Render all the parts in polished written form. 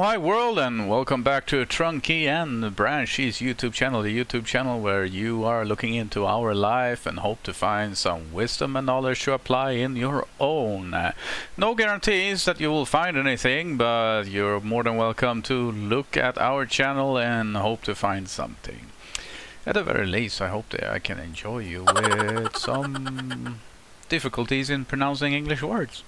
hi world, and welcome back to Trunkie and Branchie's YouTube channel, the YouTube channel where you are looking into our life and hope to find some wisdom and knowledge to apply in your own. No guarantees that you will find anything, but you're more than welcome to look at our channel and hope to find something. At the very least, I hope that I can enjoy you with some difficulties in pronouncing English words.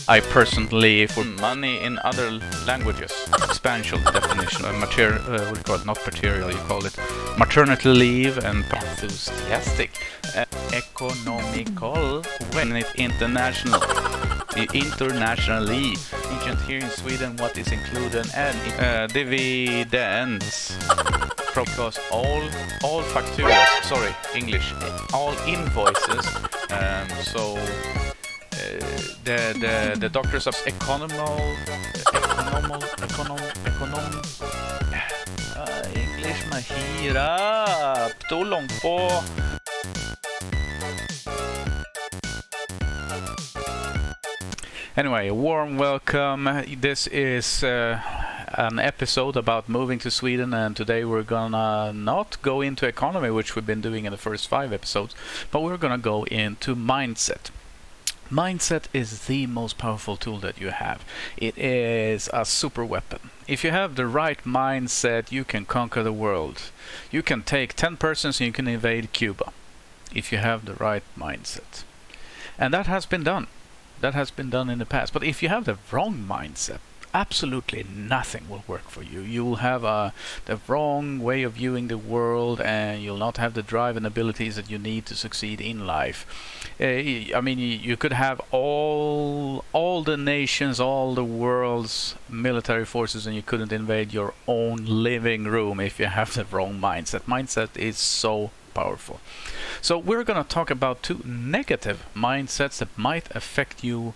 I personally for money in other languages. Expansion definition of material, what do you call it? Not material, you call it maternity leave and enthusiastic. Economical when it international. Internationally. Ancient here in Sweden, what is included and dividends. Because all facturas, sorry, English, all invoices, the doctors of econom English mahirap tulong po. Anyway, a warm welcome. This is an episode about moving to Sweden, and today we're gonna not go into economy, which we've been doing in the first 5 episodes, but we're gonna go into mindset. Mindset is the most powerful tool that you have. It is a super weapon. If you have the right mindset, you can conquer the world. You can take 10 persons and you can invade Cuba if you have the right mindset. And that has been done. That has been done in the past. But if you have the wrong mindset, absolutely nothing will work for you. You will have the wrong way of viewing the world, and you'll not have the drive and abilities that you need to succeed in life. I mean, you could have all the nations, all the world's military forces, and you couldn't invade your own living room if you have the wrong mindset. Mindset is so powerful. So we're going to talk about 2 negative mindsets that might affect you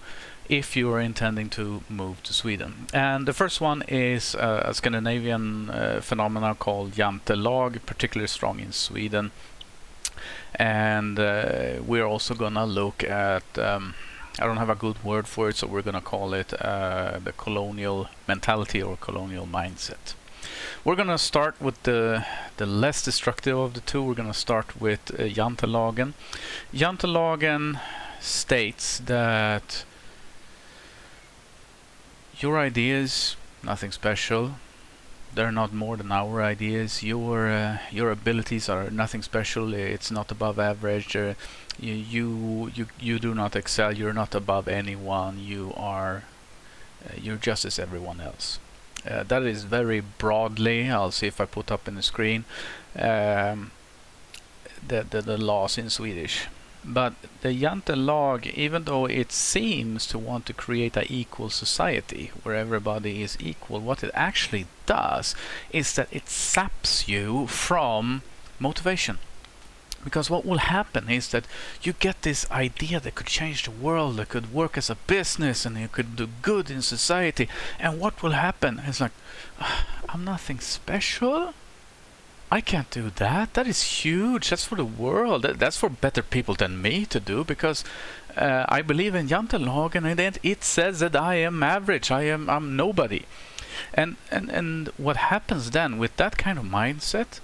if you are intending to move to Sweden. And the first one is a Scandinavian phenomenon called Jantelag, particularly strong in Sweden. And we're also gonna look at, I don't have a good word for it, so we're gonna call it the colonial mentality or colonial mindset. We're gonna start with the less destructive of the 2. We're gonna start with Jantelagen. Jantelagen states that your ideas, nothing special. They're not more than our ideas. Your abilities are nothing special. It's not above average. You do not excel. You're not above anyone. You're just as everyone else. That is very broadly. I'll see if I put up in the screen the laws in Swedish. But the Jantelag, even though it seems to want to create an equal society where everybody is equal, what it actually does is that it saps you from motivation. Because what will happen is that you get this idea that could change the world, that could work as a business, and you could do good in society. And what will happen is like, I'm nothing special. I can't do that. That is huge. That's for the world. That's for better people than me to do, because I believe in Jantelag, and it says that I am average. I'm nobody. And what happens then with that kind of mindset?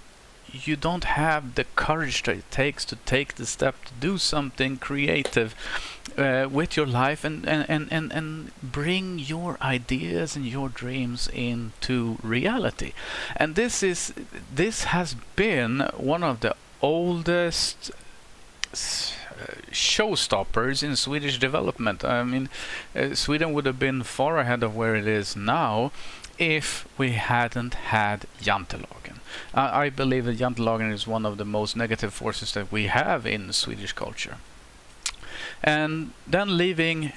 You don't have the courage that it takes to take the step to do something creative with your life and bring your ideas and your dreams into reality. And this has been one of the oldest showstoppers in Swedish development. I mean, Sweden would have been far ahead of where it is now if we hadn't had Jantelagen. I believe that Jantelagen is one of the most negative forces that we have in Swedish culture. And then leaving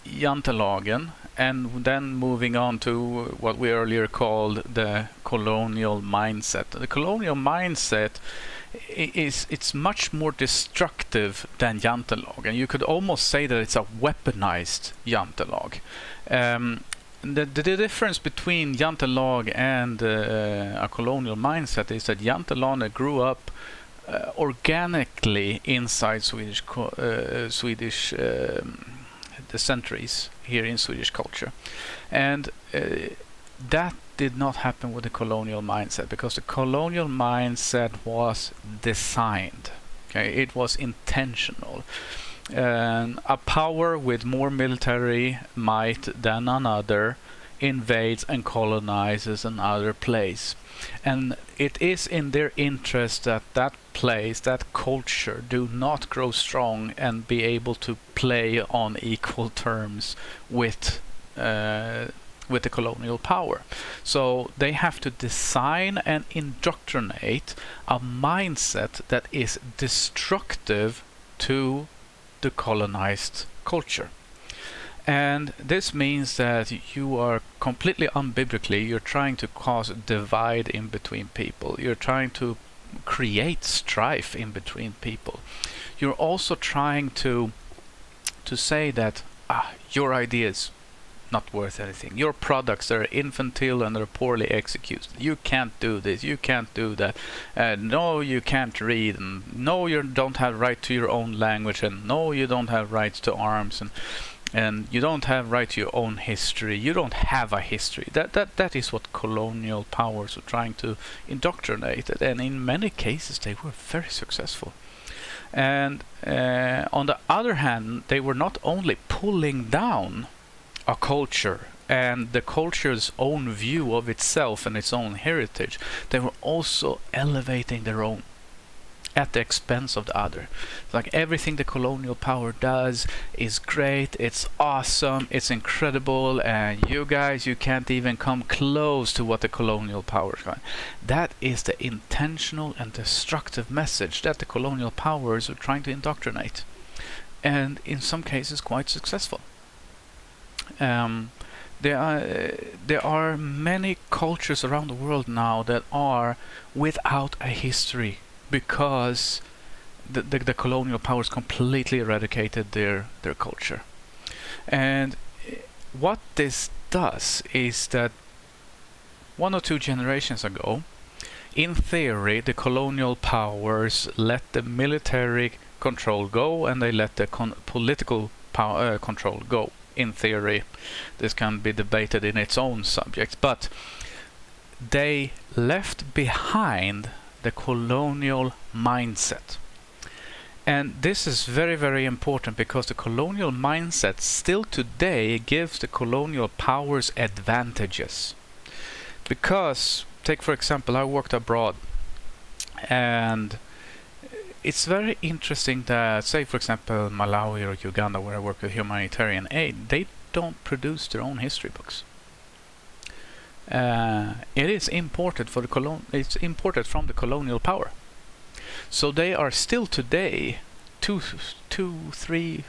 Jantelagen and then moving on to what we earlier called the colonial mindset. The colonial mindset it's much more destructive than Jantelag, and you could almost say that it's a weaponized Jantelag. The difference between Jantelag and a colonial mindset is that Jantelag grew up organically inside Swedish the centuries here in Swedish culture, and that did not happen with the colonial mindset, because the colonial mindset was designed. Okay, it was intentional. A power with more military might than another invades and colonizes another place, and it is in their interest that that place, that culture, do not grow strong and be able to play on equal terms with the colonial power. So they have to design and indoctrinate a mindset that is destructive to the colonized culture. And this means that you are completely unbiblically, you're trying to cause a divide in between people. You're trying to create strife in between people. You're also trying to say that your ideas not worth anything. Your products are infantile and they're poorly executed. You can't do this. You can't do that. No, you can't read. And no, you don't have right to your own language. And no, you don't have rights to arms. And you don't have right to your own history. You don't have a history. That is what colonial powers are trying to indoctrinate. And in many cases, they were very successful. And on the other hand, they were not only pulling down a culture and the culture's own view of itself and its own heritage, they were also elevating their own at the expense of the other. Like everything the colonial power does is great, it's awesome, it's incredible, and you guys, you can't even come close to what the colonial power is going. That is the intentional and destructive message that the colonial powers are trying to indoctrinate, and in some cases quite successful. There are many cultures around the world now that are without a history because the colonial powers completely eradicated their culture. And what this does is that 1 or 2 generations ago, in theory, the colonial powers let the military control go and they let the political power control go. In theory, this can be debated in its own subject, but they left behind the colonial mindset. And this is very, very important, because the colonial mindset still today gives the colonial powers advantages. Because, take for example, I worked abroad, and it's very interesting that, say for example, Malawi or Uganda, where I work with humanitarian aid, they don't produce their own history books. It is imported it's imported from the colonial power. So they are still today, two, three,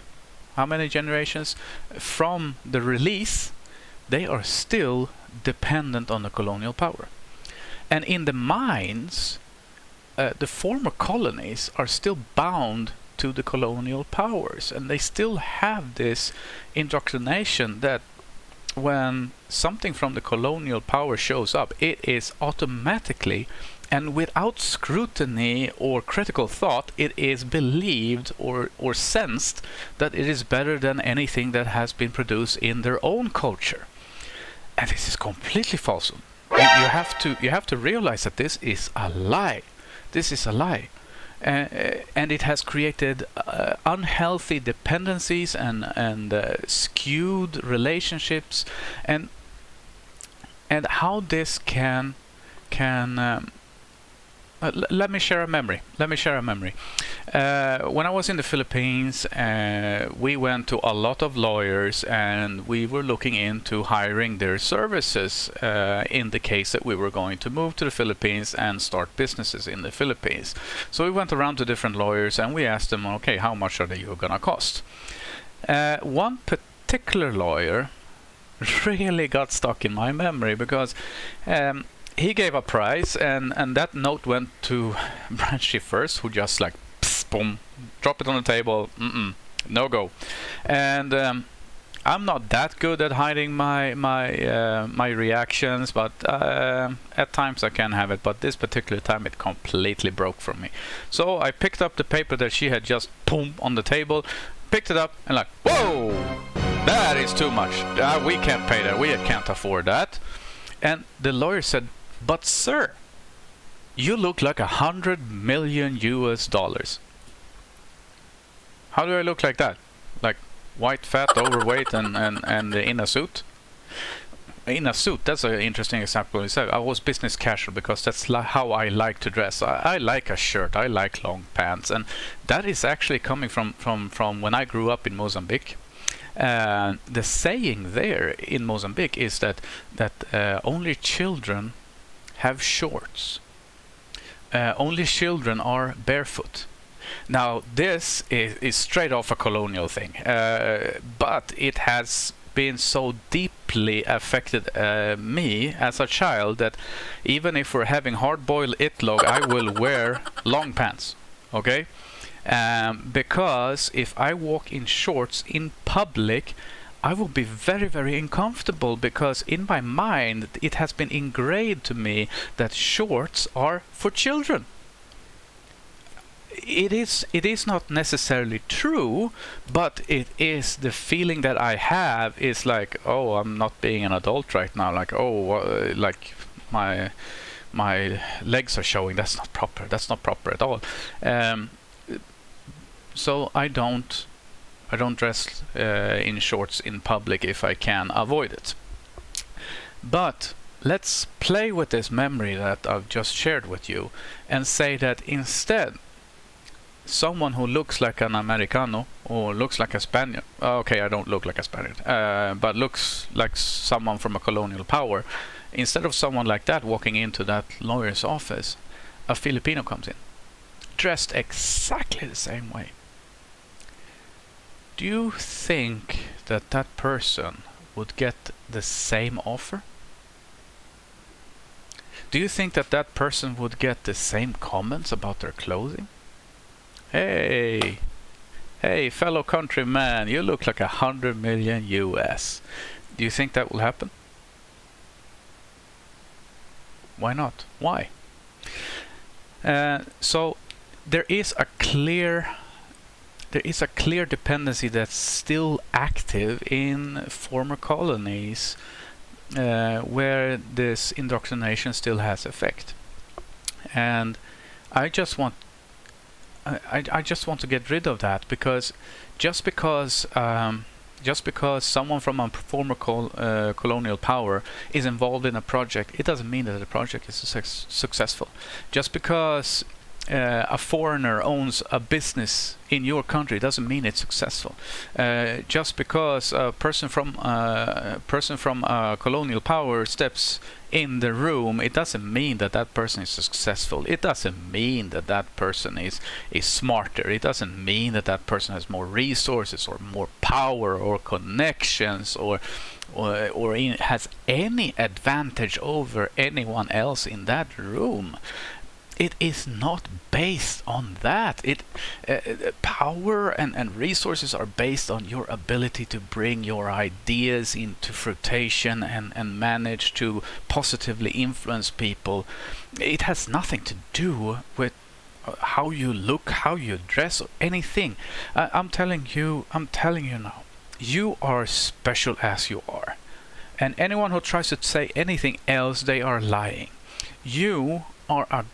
how many generations from the release, they are still dependent on the colonial power. And in the minds, the former colonies are still bound to the colonial powers, and they still have this indoctrination that when something from the colonial power shows up, it is automatically and without scrutiny or critical thought, it is believed or sensed that it is better than anything that has been produced in their own culture. And this is completely false. You have to realize that this is a lie. This is a lie, and it has created unhealthy dependencies and skewed relationships, and how this can let me share a memory. When I was in the Philippines, we went to a lot of lawyers, and we were looking into hiring their services in the case that we were going to move to the Philippines and start businesses in the Philippines. So we went around to different lawyers and we asked them, okay, how much are they going to cost? One particular lawyer really got stuck in my memory, because he gave a price, and that note went to Branchie first, who just like, pss, boom, drop it on the table, no go. And I'm not that good at hiding my reactions, but at times I can have it. But this particular time, it completely broke from me. So I picked up the paper that she had just boom on the table, picked it up, and like, whoa, that is too much. We can't pay that. We can't afford that. And the lawyer said, but sir, you look like $100 million US. How do I look like that? Like white, fat, overweight, and in a suit? In a suit, that's an interesting example. I was business casual because that's how I like to dress. I like a shirt, I like long pants, and that is actually coming from when I grew up in Mozambique. The saying there in Mozambique is that only children have shorts. Only children are barefoot. Now, this is straight off a colonial thing, but it has been so deeply affected me as a child that even if we're having hard-boiled itlog, I will wear long pants, okay? Because if I walk in shorts in public, I will be very, very uncomfortable, because in my mind it has been ingrained to me that shorts are for children. It is not necessarily true, but it is the feeling that I have is like, oh, I'm not being an adult right now. Like, oh, like my legs are showing. That's not proper. That's not proper at all. So I don't dress in shorts in public if I can avoid it. But let's play with this memory that I've just shared with you and say that instead, someone who looks like an Americano or looks like a Spaniard, okay, I don't look like a Spaniard, but looks like someone from a colonial power, instead of someone like that walking into that lawyer's office, a Filipino comes in, dressed exactly the same way. Do you think that that person would get the same offer? Do you think that that person would get the same comments about their clothing? Hey, fellow countryman, you look like $100 million US. Do you think that will happen? Why not? Why? So there is a clear dependency that's still active in former colonies where this indoctrination still has effect. And I just want to get rid of that, because just because someone from a former colonial power is involved in a project, it doesn't mean that the project is successful. Just because a foreigner owns a business in your country doesn't mean it's successful. Just because a person from a colonial power steps in the room, it doesn't mean that that person is successful. It doesn't mean that that person is smarter. It doesn't mean that that person has more resources or more power or connections or has any advantage over anyone else in that room. It is not based on that. Power and resources are based on your ability to bring your ideas into fruition and manage to positively influence people. It has nothing to do with how you look, how you dress, or anything. I'm telling you now, you are special as you are. And anyone who tries to say anything else, they are lying. You are a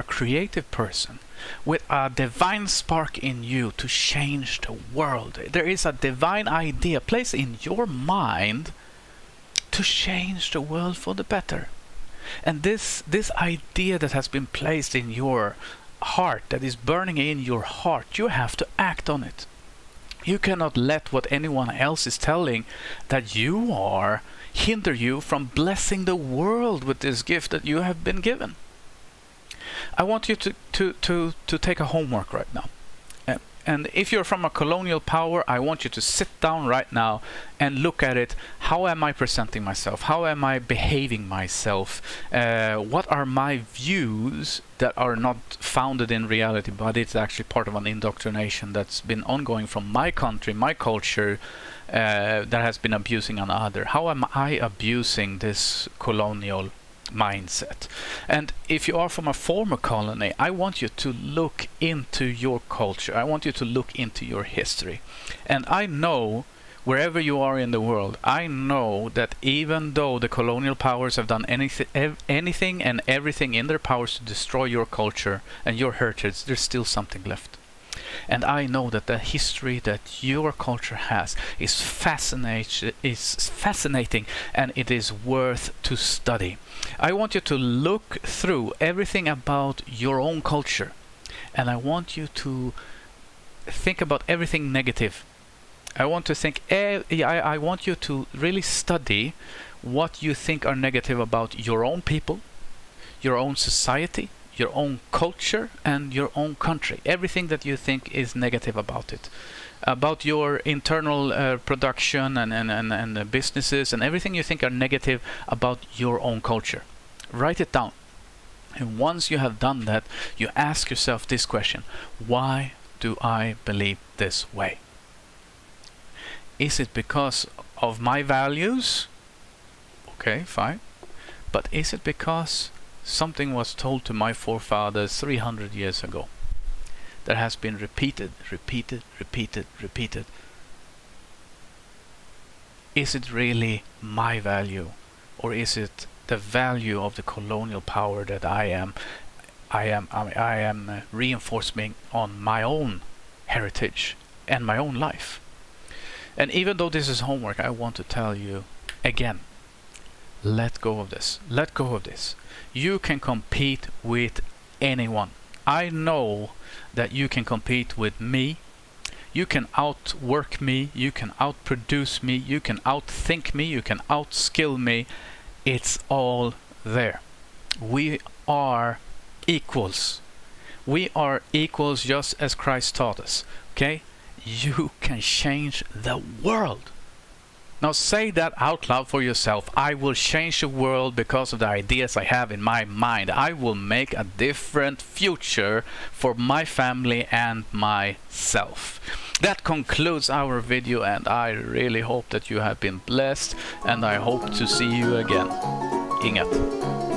creative person with a divine spark in you to change the world. There is a divine idea placed in your mind to change the world for the better. And this idea that has been placed in your heart, that is burning in your heart, you have to act on it. You cannot let what anyone else is telling that you are hinder you from blessing the world with this gift that you have been given. I want you to take a homework right now. And if you're from a colonial power, I want you to sit down right now and look at it. How am I presenting myself? How am I behaving myself? What are my views that are not founded in reality, but it's actually part of an indoctrination that's been ongoing from my country, my culture, that has been abusing another? How am I abusing this colonial mindset? And if you are from a former colony, I want you to look into your culture. I want you to look into your history. And I know, wherever you are in the world, I know that even though the colonial powers have done anything and everything in their powers to destroy your culture and your heritage, there's still something left. And I know that the history that your culture has is fascinating, and it is worth to study. I want you to look through everything about your own culture, and I want you to think about everything negative. I want you to really study what you think are negative about your own people, your own society, your own culture, and your own country. Everything that you think is negative about it, about your internal production and the businesses, and everything you think are negative about your own culture. Write it down. And once you have done that, you ask yourself this question: why do I believe this way? Is it because of my values? Okay, fine. But is it because something was told to my forefathers 300 years ago that has been repeated? Is it really my value, or is it the value of the colonial power that I am reinforcing on my own heritage and my own life? And even though this is homework, I want to tell you again, let go of this. Let go of this. You can compete with anyone. I know that you can compete with me. You can outwork me. You can outproduce me. You can outthink me. You can outskill me. It's all there. We are equals. We are equals, just as Christ taught us. Okay? You can change the world. Now say that out loud for yourself. I will change the world because of the ideas I have in my mind. I will make a different future for my family and myself. That concludes our video, and I really hope that you have been blessed, and I hope to see you again. Inget.